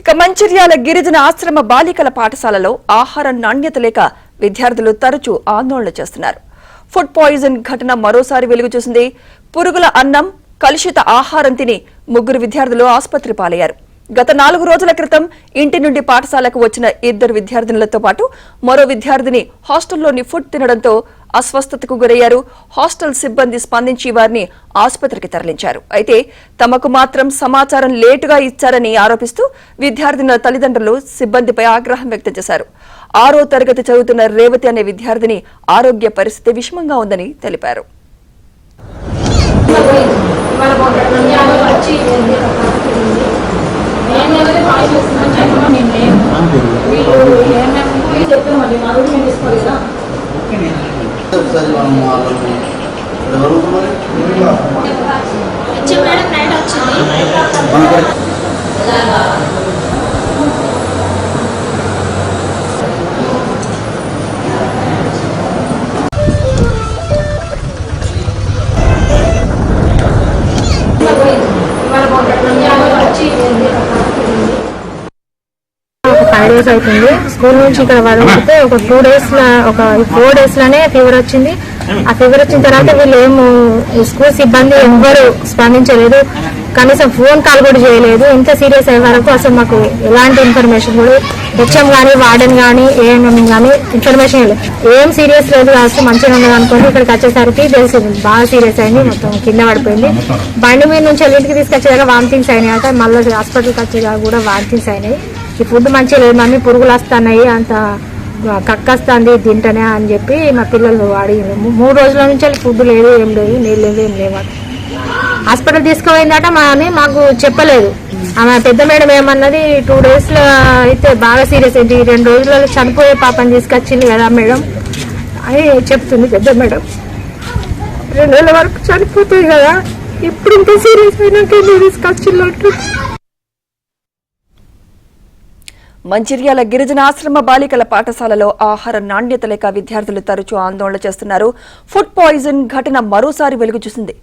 ఇక మంచిర్యాల గిరిజన ఆశ్రమ బాలికల పాఠశాలలో ఆహార నాణ్యత లేక విద్యార్థులు తరచూ ఆందోళన చేస్తున్నారు. ఫుడ్ పాయిజన్ ఘటన మరోసారి వెలుగు చూసింది. పురుగుల అన్నం, కలుషిత ఆహారం తిని 3 విద్యార్థులు ఆసుపత్రి పాలయ్యారు. గత 4 రోజుల క్రితం ఇంటి నుండి పాఠశాలకు వచ్చిన 2 విద్యార్థినులతో పాటు మరో విద్యార్థిని హాస్టల్లోని ఫుడ్ తినడంతో అస్వస్థతకు గురయ్యారు. హాస్టల్ సిబ్బంది స్పందించి వారిని ఆసుపత్రికి తరలించారు. అయితే తమకు మాత్రం సమాచారం లేటుగా ఇచ్చారని ఆరోపిస్తూ విద్యార్థినుల తల్లిదండ్రులు సిబ్బందిపై ఆగ్రహం వ్యక్తం చేశారు. 6వ తరగతి చదువుతున్న రేవతి అనే విద్యార్థిని ఆరోగ్య పరిస్థితి విషమంగా ఉందని తెలిపారు. డేస్ అవుతుంది స్కూల్ నుంచి ఇక్కడ వదిలితే ఒక 4 days లోనే ఫీవర్ వచ్చింది. ఆ ఫీవర్ వచ్చిన తర్వాత వీళ్ళు స్కూల్ సిబ్బంది ఎవ్వరు స్పందించలేదు, కనీసం ఫోన్ కాల్ కూడా చేయలేదు. ఇంత సీరియస్ అయ్యే వరకు అసలు మాకు ఎలాంటి ఇన్ఫర్మేషన్ కూడా హెచ్ఎం కానీ వార్డెన్ కానీ ఏఎంఎం కానీ ఇన్ఫర్మేషన్ లేదు. ఏం సీరియస్ లేదు, అసలు మంచిగా ఉండదు అనుకోండి. ఇక్కడికి వచ్చేసరికి తెలిసింది బాగా సీరియస్ అయింది, మొత్తం కింద పడిపోయింది. బండి మీద నుంచి ఇంటికి తీసుకొచ్చేదాకా వామిటింగ్స్ అయినాయి. అట మళ్ళీ హాస్పిటల్కి వచ్చేదాకా కూడా వామిటింగ్స్ అయినాయి. ఈ ఫుడ్ మంచిగా లేదు మమ్మీ, పురుగులు వస్తున్నాయి, అంత కక్కొస్తుంది తింటనే అని చెప్పి మా పిల్లలు అడిగారు. 3 రోజుల నుంచి ఫుడ్ లేదు, ఏం లేదు, నీళ్ళు లేదు, ఏం లేవు. హాస్పిటల్ తీసుకుపోయిందట అని మాకు చెప్పలేదు. ఆమె పెద్ద మేడం ఏమన్నది 2 days అయితే బాగా సీరియస్ అయింది, 2 రోజులలో చనిపోయే పాపని తీసుకొచ్చింది కదా మేడం అని చెప్తుంది పెద్ద మేడం. 2 నెలల వరకు చనిపోతుంది కదా, ఇప్పుడు ఇంత సీరియస్ అయినాక తీసుకొచ్చినట్టు. మంచిర్యాల గిరిజన ఆశ్రమ బాలికల పాఠశాలలో ఆహార నాణ్యత లేక విద్యార్థులు తరచూ ఆందోళన చేస్తున్నారు. ఫుడ్ పాయిజన్ ఘటన మరోసారి వెలుగు చూసింది.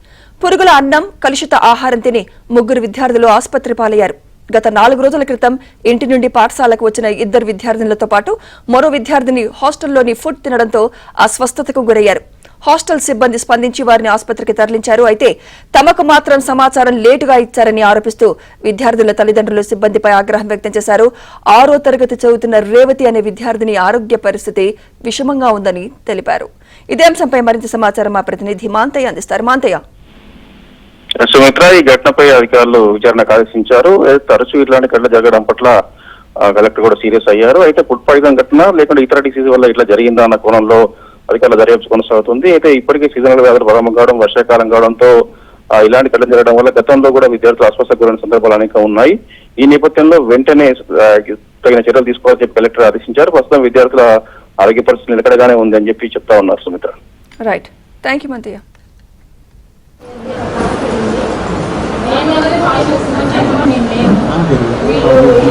పురుగుల అన్నం, కలుషిత ఆహారం తిని 3 విద్యార్థులు ఆసుపత్రి పాలయ్యారు. గత 4 రోజుల క్రితం ఇంటి నుండి పాఠశాలకు వచ్చిన 2 విద్యార్థినులతో పాటు మరో విద్యార్థిని హాస్టల్లోని ఫుడ్ తినడంతో అస్వస్థతకు గురయ్యారు. హాస్టల్ సిబ్బంది స్పందించి వారిని ఆసుపత్రికి తరలించారు. అయితే తమకు మాత్రం సమాచారం లేటుగా ఇచ్చారని ఆరోపిస్తూ విద్యార్థుల తల్లిదండ్రులు సిబ్బందిపై ఆగ్రహం వ్యక్తం చేశారు. 6వ తరగతి చదువుతున్న రేవతి అనే విద్యార్థిని ఆరోగ్య పరిస్థితి విషమంగా ఉందని తెలిపారు. ఇదే అంశంపై మరింత సమాచారం మా ప్రతినిధి మాంతయ్య అందిస్తారు. మాంతయ్య. సుమిత్ర, ఈ ఘటనపై అధికారులు విచారణకు ఆదేశించారు. తరచూ ఇట్లాంటి ఘటన జరగడం పట్ల కలెక్టర్ కూడా సీరియస్ అయ్యారు. అయితే ఫుడ్ పాయిజన్ ఘటన లేకుంటే ఇతర డిసీజ్ వల్ల ఇట్లా జరిగిందా అన్న కోణంలో అధికారుల దర్యాప్తు కొనసాగుతుంది. అయితే ఇప్పటికే సీజనల్ వ్యాధులు ప్రారంభం కావడం, వర్షాకాలం కావడంతో ఇలాంటి ఘటన జరగడం వల్ల గతంలో కూడా విద్యార్థులు అస్వస్థకు గురైన సందర్భాలు అనేక ఉన్నాయి. ఈ నేపథ్యంలో వెంటనే తగిన చర్యలు తీసుకోవాలని చెప్పి కలెక్టర్ ఆదేశించారు. ప్రస్తుతం విద్యార్థుల ఆరోగ్య పరిస్థితి నిలకడగానే ఉంది అని చెప్పి చెప్తా ఉన్నారు. Sumitra. Right, thank you Manthayya. నేను